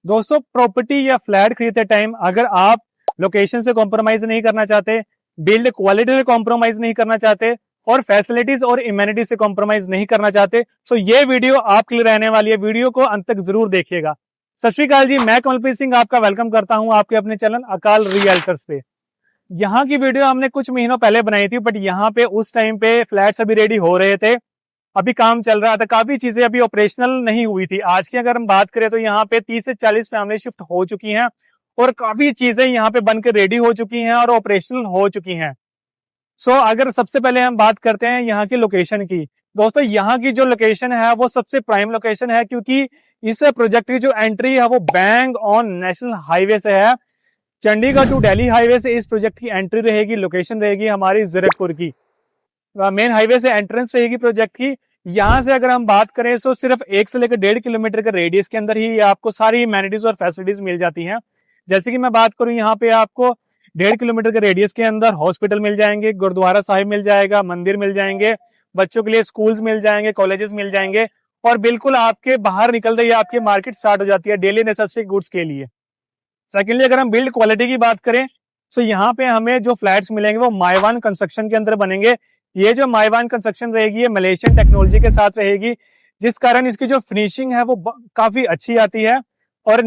दोस्तों प्रॉपर्टी या फ्लैट खरीदते टाइम अगर आप लोकेशन से कॉम्प्रोमाइज नहीं करना चाहते, बिल्ड क्वालिटी से कॉम्प्रोमाइज नहीं करना चाहते और फैसिलिटीज और इम्यूनिटीज से कॉम्प्रोमाइज नहीं करना चाहते, तो ये वीडियो आपके लिए रहने वाली है। वीडियो को अंत तक जरूर देखिएगा। सत श्री अकाल जी, मैं कमलप्रीत सिंह आपका वेलकम करता हूं आपके अपने चैनल अकाल रियल्टर्स पे। यहाँ की वीडियो हमने कुछ महीनों पहले बनाई थी, बट यहाँ पे उस टाइम पे फ्लैट्स अभी रेडी हो रहे थे, अभी काम चल रहा था, काफी चीजें अभी ऑपरेशनल नहीं हुई थी। आज की अगर हम बात करें तो यहाँ पे 30 से 40 फैमिली शिफ्ट हो चुकी हैं और काफी चीजें यहाँ पे बनकर रेडी हो चुकी हैं और ऑपरेशनल हो चुकी हैं। अगर सबसे पहले हम बात करते हैं यहाँ की लोकेशन की, दोस्तों यहाँ की जो लोकेशन है वो सबसे प्राइम लोकेशन है, क्योंकि इस प्रोजेक्ट की जो एंट्री है वो बैंग ऑन नेशनल हाईवे से है। चंडीगढ़ टू दिल्ली हाईवे से इस प्रोजेक्ट की एंट्री रहेगी। लोकेशन रहेगी हमारी जीरकपुर की, मेन हाईवे से एंट्रेंस रहेगी प्रोजेक्ट की। यहाँ से अगर हम बात करें तो सिर्फ 1 से लेकर 1.5 किलोमीटर के रेडियस के अंदर ही आपको सारी एमेनिटीज और फैसिलिटीज मिल जाती हैं। जैसे कि मैं बात करूं, यहाँ पे आपको 1.5 किलोमीटर के रेडियस के अंदर हॉस्पिटल मिल जाएंगे, गुरुद्वारा साहिब मिल जाएगा, मंदिर मिल जाएंगे, बच्चों के लिए स्कूल्स मिल जाएंगे, कॉलेजेस मिल जाएंगे और बिल्कुल आपके बाहर निकलते ही आपकी मार्केट स्टार्ट हो जाती है डेली नेसेसरी गुड्स के लिए। सेकेंडली अगर हम बिल्ड क्वालिटी की बात करें तो यहाँ पे हमें जो फ्लैट्स मिलेंगे वो माइवान कंस्ट्रक्शन के अंदर बनेंगे। ये जो माइवान कंस्ट्रक्शन रहेगी ये मलेशियन टेक्नोलॉजी के साथ रहेगी, जिस कारण इसकी जो फिनिशिंग है वो काफी अच्छी आती है और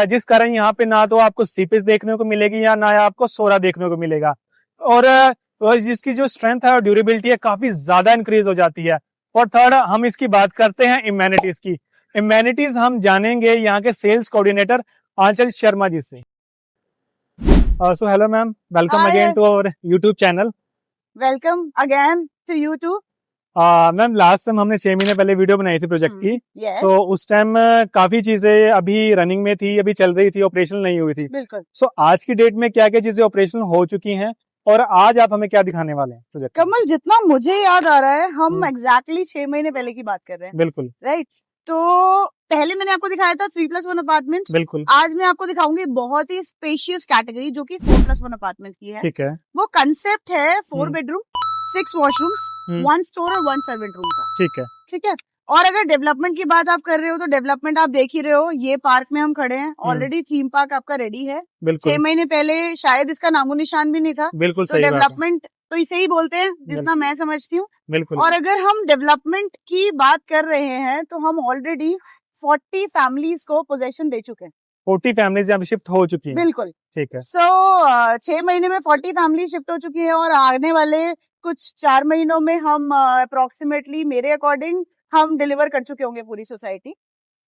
जिस कारण यहाँ पे ना तो आपको सीपेज देखने को मिलेगी या ना आपको सोरा देखने को मिलेगा और जिसकी जो स्ट्रेंथ है और ड्यूरेबिलिटी है काफी ज्यादा इंक्रीज हो जाती है। और थर्ड हम इसकी बात करते हैं इम्यूनिटीज की। इम्यूनिटीज हम जानेंगे यहाँ के सेल्स कोऑर्डिनेटर आंचल शर्मा जी से। So hello ma'am, welcome again to our YouTube channel. Welcome again to you too. Ma'am last time हमने 6 महीने पहले वीडियो बनाई थी प्रोजेक्ट की। yes. उस टाइम काफी चीजें अभी रनिंग में थी, अभी चल रही थी, ऑपरेशनल नहीं हुई थी। बिल्कुल। आज की डेट में क्या क्या चीजें ऑपरेशनल हो चुकी हैं और आज आप हमें क्या दिखाने वाले हैं प्रोजेक्ट? कमल, जितना मुझे याद आ रहा है हम एग्जैक्टली 6 महीने पहले की बात कर रहे हैं। बिल्कुल राइट। तो पहले मैंने आपको दिखाया था 3+1 अपार्टमेंट। बिल्कुल। आज मैं आपको दिखाऊंगी बहुत ही स्पेशियस कैटेगरी जो कि 4+1 अपार्टमेंट की है। ठीक है। वो कंसेप्ट है 4 बेडरूम, 6 वॉशरूम्स, 1 स्टोर और 1 सर्वेंट रूम का। ठीक है। ठीक है। और अगर डेवलपमेंट की बात आप कर रहे हो तो डेवलपमेंट आप देख ही रहे हो, ये पार्क में हम खड़े हैं, ऑलरेडी थीम पार्क आपका रेडी है। 6 महीने पहले शायद इसका नामो निशान भी नहीं था। बिल्कुल तो डेवलपमेंट तो इसे ही बोलते हैं जितना मैं समझती हूँ। बिल्कुल। और अगर हम डेवलपमेंट की बात कर रहे हैं तो हम ऑलरेडी 40 फैमिलीज को पोजेशन दे चुके हैं। 40 फैमिलीज यहाँ पे शिफ्ट हो चुकी हैं। बिल्कुल। ठीक है। 6 महीने में 40 फैमिली शिफ्ट हो चुकी है और आने वाले कुछ 4 महीनों में हम अप्रोक्सीमेटली मेरे अकॉर्डिंग हम डिलीवर कर चुके होंगे पूरी सोसाइटी।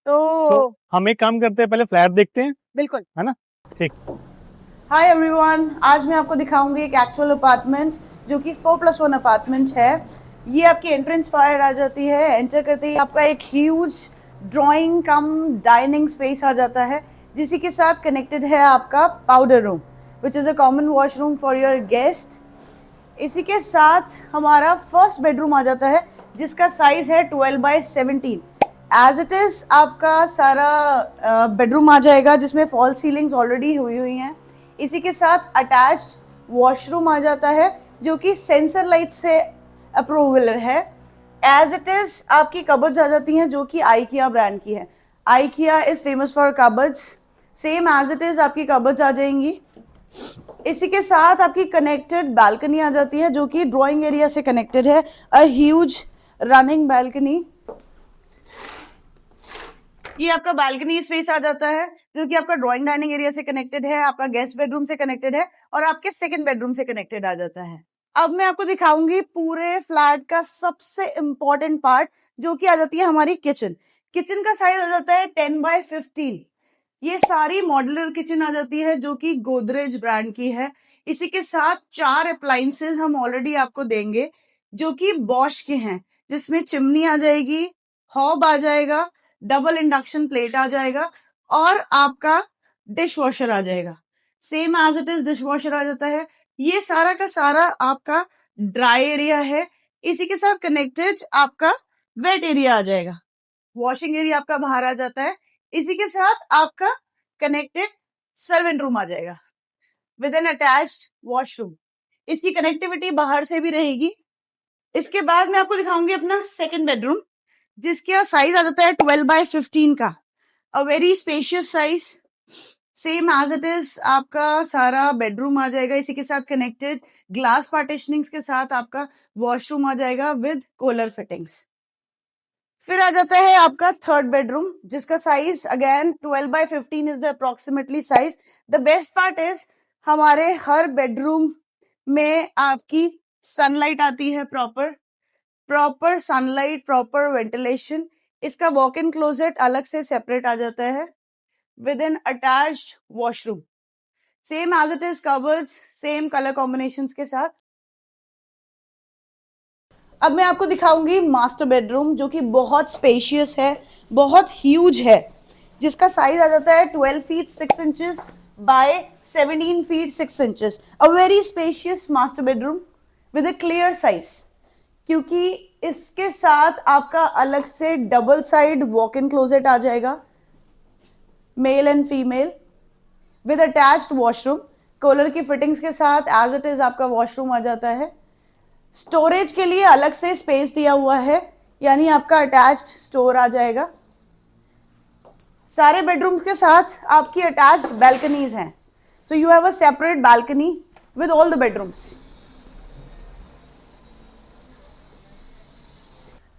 तो हम एक काम करते हैं, पहले फ्लैट देखते हैं। बिल्कुल, है ना? ठीक। हाय एवरीवन, आज मैं आपको दिखाऊंगी एक एक्चुअल अपार्टमेंट जो कि 4+1 अपार्टमेंट है। ये आपकी एंट्रेंस फायर आ जाती है, एंटर करते ही आपका एक huge drawing cum dining space आ जाता है, जिसी के साथ कनेक्टेड है आपका powder room which is a common washroom for your guest. इसी के साथ हमारा फर्स्ट बेडरूम आ जाता है जिसका साइज है 12/17। एज इट इज आपका सारा बेडरूम आ जाएगा जिसमें फॉल सीलिंग्स ऑलरेडी हुई हैं। इसी के साथ अटैच्ड वॉशरूम आ जाता है जो कि सेंसर लाइट से अप्रूवल है। एज इट इज आपकी कबर्ड्स आ जाती हैं जो कि आइकिया ब्रांड की है। IKEA is famous for cupboards, same as it is आपकी कबर्ड्स आ जाएंगी। इसी के साथ आपकी कनेक्टेड बालकनी आ जाती है जो कि ड्राइंग एरिया से कनेक्टेड है, अ ह्यूज रनिंग बालकनी। ये आपका बालकनी स्पेस आ जाता है जो कि आपका ड्राइंग डाइनिंग एरिया से कनेक्टेड है, आपका गेस्ट बेडरूम से कनेक्टेड है और आपके सेकंड बेडरूम से कनेक्टेड आ जाता है। अब मैं आपको दिखाऊंगी पूरे फ्लैट का सबसे इंपॉर्टेंट पार्ट जो कि आ जाती है हमारी किचन। किचन का साइज आ जाता है 10/15। ये सारी मॉड्यूलर किचन आ जाती है जो कि गोदरेज ब्रांड की है। इसी के साथ 4 अप्लायंसेस हम ऑलरेडी आपको देंगे जो कि बॉश के हैं, जिसमें चिमनी आ जाएगी, हॉब आ जाएगा, डबल इंडक्शन प्लेट आ जाएगा और आपका डिश वॉशर आ जाएगा। Same as it is dish washer आ जाता है। ये सारा का सारा आपका ड्राई एरिया है। इसी के साथ कनेक्टेड आपका वेट एरिया आ जाएगा। वॉशिंग एरिया आपका बाहर आ जाता है। इसी के साथ आपका कनेक्टेड सर्वेंट रूम आ जाएगा विद एन अटैच्ड वॉशरूम। इसकी कनेक्टिविटी बाहर से भी रहेगी। इसके बाद मैं आपको दिखाऊंगी अपना सेकंड बेडरूम जिसका साइज आ जाता है 12/15 का। A very spacious size, same as it is आपका सारा बेडरूम आ जाएगा इसी के साथ कनेक्टेड, ग्लास पार्टीशनिंग्स के साथ आपका वॉशरूम आ जाएगा विद कूलर फिटिंग्स। फिर आ जाता है आपका थर्ड बेडरूम, जिसका size again 12x15 is the approximately size. The best part is हमारे हर बेडरूम में आपकी सनलाइट आती है, प्रॉपर सनलाइट, प्रॉपर वेंटिलेशन। इसका वॉक इन क्लोजेट अलग से सेपरेट आ जाता है with an attached washroom, same as it is cupboards, same colour combinations के साथ। अब मैं आपको दिखाऊंगी मास्टर बेडरूम, जो कि बहुत स्पेशियस है, बहुत ह्यूज है, जिसका साइज आ जाता है 12 feet 6 inches by 17 feet 6 inches. A very spacious master bedroom with a clear size, क्योंकि इसके साथ आपका अलग से double side walk in closet आ जाएगा, male and female, with attached washroom, cooler की फिटिंग्स के साथ एज इट इज आपका वॉशरूम आ जाता है। स्टोरेज के लिए अलग से स्पेस दिया हुआ है, यानी आपका अटैच्ड स्टोर आ जाएगा। सारे बेडरूम के साथ आपकी अटैच्ड बैल्कनीज हैं, so you have a separate balcony with all the bedrooms.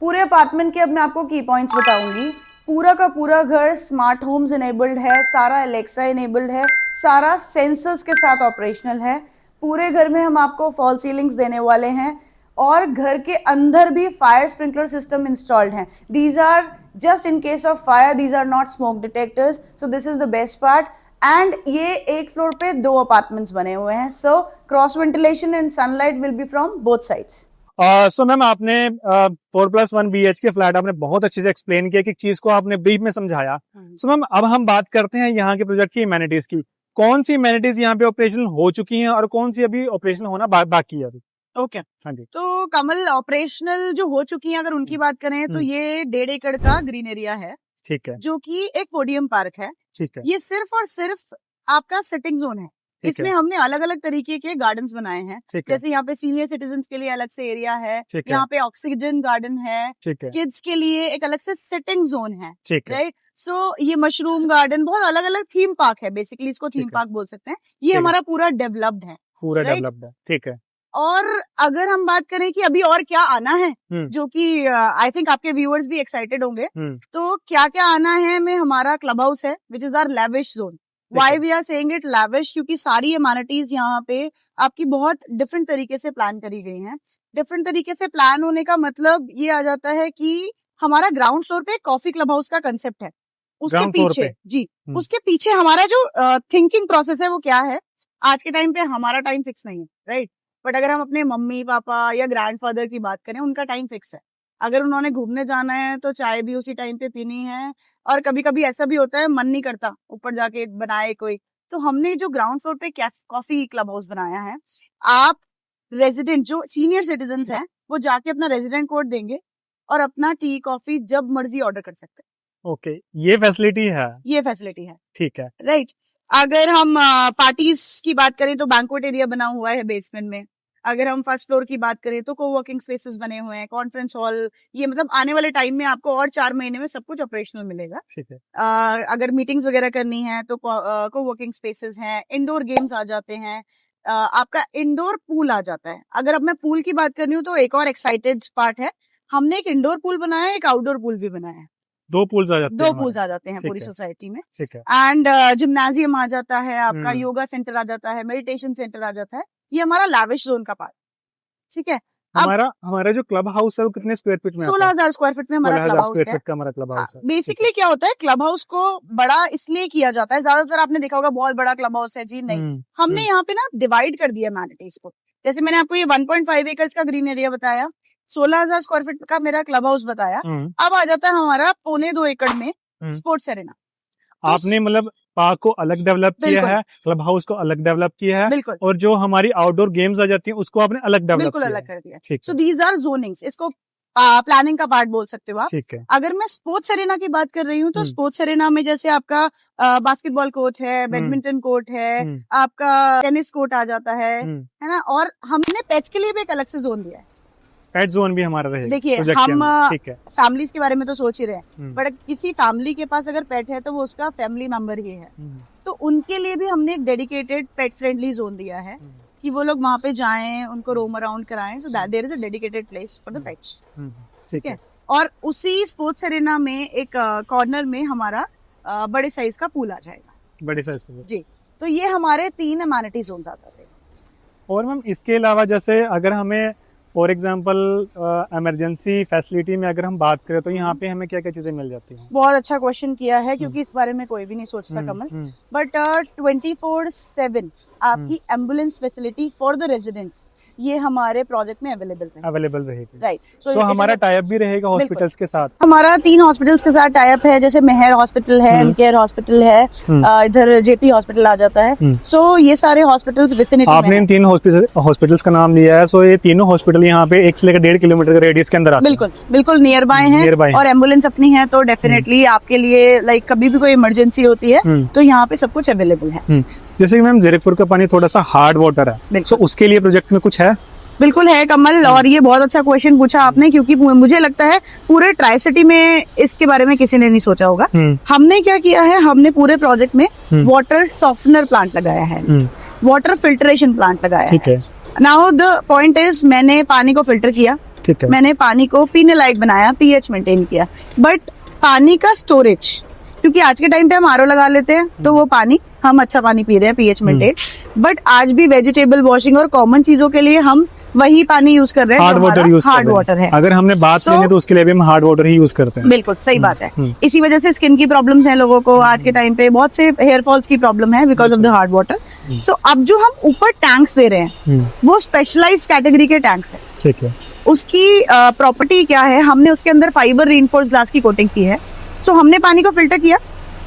पूरे अपार्टमेंट के अब मैं आपको की पॉइंट्स बताऊंगी। पूरा का पूरा घर स्मार्ट होम्स इनेबल्ड है, सारा एलेक्सा इनेबल्ड है, सारा सेंसर्स के साथ ऑपरेशनल है। पूरे घर में हम आपको फॉल सीलिंग्स देने वाले हैं और घर के अंदर भी फायर स्प्रिंकलर सिस्टम इंस्टॉल्ड हैं। These are just in case of fire, these are not smoke detectors, so this is the best part. And ये एक फ्लोर पे 2 अपार्टमेंट्स बने हुए हैं, so cross ventilation and sunlight will be from both sides. So ma'am, आपने 4+1 BHK flat आपने बहुत अच्छे से एक्सप्लेन किया, कि चीज को आपने ब्रीफ में समझाया। सो मैम, अब हम बात करते हैं यहाँ के प्रोजेक्ट की इमेनिटीज की। कौन सी इमेनिटीज यहाँ पे ऑपरेशनल हो चुकी हैं और कौन सी अभी ऑपरेशनल होना बाकी है अभी? ओके हाँ जी। तो कमल, ऑपरेशनल जो हो चुकी है अगर उनकी बात करें तो ये 1.5 एकड़ का ग्रीन एरिया है, ठीक है, जो कि एक पोडियम पार्क है। ठीक है, ये सिर्फ और सिर्फ आपका सिटिंग जोन है। ठीक इसमें है, हमने अलग अलग तरीके के गार्डन्स बनाए हैं, ठीक है, जैसे यहाँ पे सीनियर सिटीजन्स के लिए अलग से एरिया है, ठीक है, यहाँ पे ऑक्सीजन गार्डन है, ठीक है, किड्स के लिए एक अलग से सिटिंग जोन है, ठीक है, राइट। सो ये मशरूम गार्डन, बहुत अलग अलग थीम पार्क है, बेसिकली इसको थीम ठीक है, पार्क बोल सकते हैं। ये ठीक है, हमारा पूरा डेवलप्ड है, पूरा राइट। डेवलप्ड है, ठीक है। और अगर हम बात करें कि अभी और क्या आना है, हम्म, जो कि आई थिंक आपके व्यूअर्स भी एक्साइटेड होंगे, हम्म, तो क्या क्या आना है, में हमारा क्लब हाउस है, which is our lavish zone. Why we are saying it lavish, क्योंकि सारी एमेनिटीज यहाँ पे आपकी बहुत डिफरेंट तरीके से प्लान करी गई हैं। डिफरेंट तरीके से प्लान होने का मतलब ये आ जाता है कि हमारा ग्राउंड फ्लोर पे कॉफी क्लब हाउस का कंसेप्ट है, उसके ग्राउंड फ्लोर पीछे पे। जी, उसके पीछे हमारा जो थिंकिंग प्रोसेस है वो क्या है। आज के टाइम पे हमारा टाइम फिक्स नहीं है, राइट, बट अगर हम अपने मम्मी पापा या ग्रैंडफादर की बात करें, उनका टाइम फिक्स है। अगर उन्होंने घूमने जाना है तो चाय भी उसी टाइम पे पीनी है, और कभी कभी ऐसा भी होता है मन नहीं करता ऊपर जाके बनाए कोई, तो हमने जो ग्राउंड फ्लोर पे कॉफी क्लब हाउस बनाया है, आप रेजिडेंट जो सीनियर सिटीजन्स हैं वो जाके अपना रेजिडेंट कोड देंगे और अपना टी कॉफी जब मर्जी ऑर्डर कर सकते हैं। ओके, ये फैसिलिटी है, ये फैसिलिटी है, ठीक है, राइट। अगर हम पार्टीज की बात करें तो बैंक्वेट एरिया बना हुआ है बेसमेंट में। अगर हम फर्स्ट फ्लोर की बात करें तो कोवर्किंग स्पेसेस बने हुए हैं, कॉन्फ्रेंस हॉल। ये मतलब आने वाले टाइम में आपको और 4 महीने में सब कुछ ऑपरेशनल मिलेगा, ठीक है, अगर मीटिंग्स वगैरह करनी है तो कोवर्किंग स्पेसेस हैं, इंडोर गेम्स आ जाते हैं, आपका इंडोर पूल आ जाता है। अगर अब मैं पूल की बात कर रही हूँ तो एक और एक्साइटेड पार्ट है, हमने एक इंडोर पूल बनाया है, एक आउटडोर पूल भी बनाया है। 2 पूल्स आ जाते हैं, 2 पूल्स आ जाते हैं ठीक पूरी है, सोसाइटी में। ठीक है, एंड जिम्नाजियम आ जाता है, आपका हम्म। योगा सेंटर आ जाता है, मेडिटेशन सेंटर आ जाता है। ये हमारा लैविश जोन का पार्ट, ठीक है। अब हमारा जो क्लब हाउस है वो कितने स्क्वायर फीट में आता है? 16,000 स्क्वायर फीट में हमारा क्लब 16,000 हाउस स्क्वायर है। फीट का हमारा क्लब हाउस है, ठीक बेसिकली क्या होता है, क्लब हाउस को बड़ा इसलिए किया जाता है, ज्यादातर आपने देखा होगा बहुत बड़ा क्लब हाउस है जी, नहीं, हमने यहाँ पे ना डिवाइड कर दिया एमेनिटीज को। जैसे मैंने आपको ये 1.5 एकर्स का ग्रीन एरिया बताया, 16,000 स्क्वायर फीट का मेरा क्लब हाउस बताया, अब आ जाता है हमारा 1.25 एकड़ में स्पोर्ट्स एरेना। आपने मतलब पार्क को अलग डेवलप किया बिल्कुल। है, क्लब हाउस को अलग डेवलप किया है, बिल्कुल और जो हमारी आउटडोर गेम्स आ जाती हैं उसको आपने अलग डेवलप बिल्कुल किया अलग है, कर दिया। ठीक सो है, दीज आर जोनिंग्स, इसको प्लानिंग का पार्ट बोल सकते हो आप। ठीक है, अगर मैं स्पोर्ट्स एरेना की बात कर रही हूँ तो स्पोर्ट्स एरेना में जैसे आपका बास्केटबॉल कोर्ट है, बैडमिंटन कोर्ट है, आपका टेनिस कोर्ट आ जाता है ना, और हमने पेट्स के लिए भी एक अलग से जोन दिया है। पेट जोन भी हमारा रहेगा। देखिए, project के हम अंदर, ठीक है। फैमिलीज के बारे में तो सोच ही रहे हैं, हम्म, बट किसी फैमिली के पास अगर पेट है तो वो उसका फैमिली मेंबर ही है, हम्म, तो उनके लिए भी हमने एक डेडिकेटेड पेट फ्रेंडली जोन दिया है कि वो लोग वहां पे जाएं, उनको रोम अराउंड कराएं, so that there is a dedicated place for the pets. Hmm, ठीक है। और उसी स्पोर्ट्स एरिना में एक कॉर्नर में हमारा बड़े साइज का पूल आ जाएगा। बड़ी साइज का। जी, तो ये हमारे 3 एमेनिटी जोन्स आ जाते हैं। और मैम इसके अलावा जैसे अगर हमें फॉर एग्जांपल इमरजेंसी फैसिलिटी में अगर हम बात करें तो यहाँ पे हमें क्या क्या चीजें मिल जाती हैं? बहुत अच्छा क्वेश्चन किया है, क्योंकि इस बारे में कोई भी नहीं सोचता कमल। बट 24/7 आपकी ambulance facility for the residents ये हमारे प्रोजेक्ट में अवेलेबल है। अवेलेबल रहेगी, राइट। सो हमारा टाई अप भी रहेगा हॉस्पिटल्स के साथ? हमारा 3 हॉस्पिटल्स के साथ टाई अप है, जैसे मेहर हॉस्पिटल है, एमकेआर हॉस्पिटल है, इधर जेपी हॉस्पिटल आ जाता है। सो ये सारे हॉस्पिटल्स विसिनिटी में आपने इन 3 हॉस्पिटल्स का नाम लिया है, सो ये तीनों हॉस्पिटल यहाँ पे 1 से लेकर 1.5 किलोमीटर के रेडियस के अंदर आते हैं। बिल्कुल बिल्कुल नियर बाय है, और एम्बुलेंस अपनी है, तो डेफिनेटली आपके लिए लाइक कभी भी कोई इमरजेंसी होती है तो यहाँ पे सब कुछ अवेलेबल है। जैसे कि मैम जीरकपुर का पानी थोड़ा सा हार्ड वाटर है, सो उसके लिए प्रोजेक्ट में कुछ है? बिल्कुल है कमल, और ये बहुत अच्छा क्वेश्चन पूछा आपने, क्योंकि मुझे लगता है पूरे ट्राई सिटी में इसके बारे में किसी ने नहीं सोचा होगा। हमने क्या किया है, हमने पूरे प्रोजेक्ट में वाटर सॉफ्टनर प्लांट लगाया है, वाटर फिल्ट्रेशन प्लांट लगाया है। नाउ द पॉइंट इज, मैंने पानी को फिल्टर किया, मैंने पानी को पीने लायक बनाया, पीएच मेंटेन किया, बट पानी का स्टोरेज, क्योंकि आज के टाइम पे हम आरओ लगा लेते हैं तो वो पानी हम अच्छा पानी पी रहे हैं, पीएच मेंटेन, बट आज भी वेजिटेबल वॉशिंग और कॉमन चीजों के लिए हम वही पानी यूज कर रहे हैं, हार्ड वाटर है। अगर हमने बात लेनी तो उसके लिए भी हम हार्ड वाटर ही यूज करते हैं। बिल्कुल सही बात है। इसी वजह से स्किन की प्रॉब्लम्स हैं लोगों को आज के टाइम पे, बहुत से हेयर फॉल्स की प्रॉब्लम है because of the hard water. So अब जो हम ऊपर टैंक्स दे रहे हैं वो स्पेशलाइज्ड कैटेगरी के टैंक्स है। ठीक है। उसकी प्रॉपर्टी क्या है, हमने उसके अंदर फाइबर रीइंफोर्स्ड ग्लास की कोटिंग की है। सो हमने पानी को फिल्टर किया,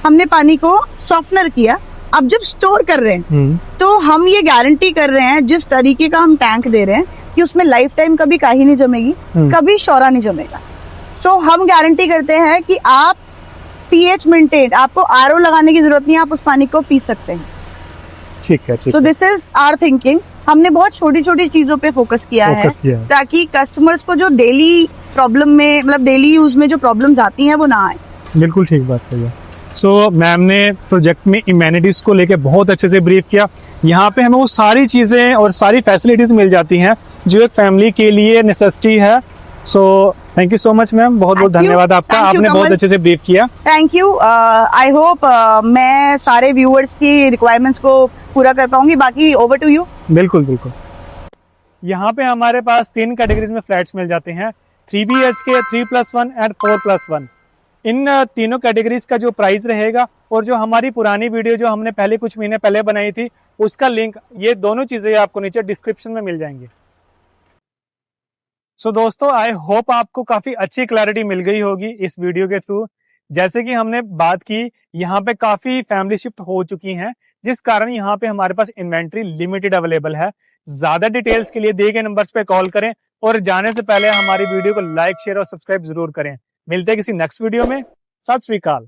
हमने पानी को सॉफ्टनर किया, अब जब स्टोर कर रहे हैं तो हम ये गारंटी कर रहे हैं, जिस तरीके का हम टैंक दे रहे हैं, कि उसमें लाइफ टाइम कभी काही नहीं जमेगी, कभी शौरा नहीं जमेगा। सो हम गारंटी करते हैं कि आप पीएच मेंटेन, आपको आरओ लगाने की जरूरत नहीं, आप उस पानी को पी सकते हैं। ठीक है। So this is our thinking. हमने बहुत छोटी छोटी चीजों पे फोकस किया है ताकि कस्टमर्स को जो डेली प्रॉब्लम में, मतलब डेली यूज में जो प्रॉब्लम्स आती हैं वो ना आए। बिल्कुल ठीक बात है। सो मैम ने प्रोजेक्ट में इम्यूनिटीज को लेके बहुत अच्छे से ब्रीफ किया। यहाँ पे हमें वो सारी चीजें और सारी फैसिलिटीज मिल जाती हैं जो एक फैमिली के लिए नेसेसिटी है। So thank you so much ma'am, बहुत बहुत धन्यवाद आपका, आपने बहुत अच्छे से ब्रीफ किया। Thank you. आई होप मैं सारे व्यूअर्स की रिक्वायरमेंट्स को पूरा कर पाऊंगी। बाकी ओवर टू यू। बिल्कुल बिल्कुल। यहाँ पे हमारे पास 3 कैटेगरीज में फ्लैट्स मिल जाते हैं, 3 BHK, 3+1 एंड 4+1। इन तीनों कैटेगरीज का जो प्राइस रहेगा और जो हमारी पुरानी वीडियो जो हमने पहले कुछ महीने पहले बनाई थी उसका लिंक, ये दोनों चीजें आपको नीचे डिस्क्रिप्शन में मिल जाएंगी। सो दोस्तों, आई होप आपको काफी अच्छी क्लैरिटी मिल गई होगी इस वीडियो के थ्रू। जैसे कि हमने बात की, यहाँ पे काफी फैमिली शिफ्ट हो चुकी हैं, जिस कारण यहाँ पे हमारे पास इन्वेंट्री लिमिटेड अवेलेबल है। ज्यादा डिटेल्स के लिए दिए गए नंबर्स पे कॉल करें, और जाने से पहले हमारी वीडियो को लाइक, शेयर और सब्सक्राइब जरूर करें। मिलते हैं किसी नेक्स्ट वीडियो में। सत श्री अकाल।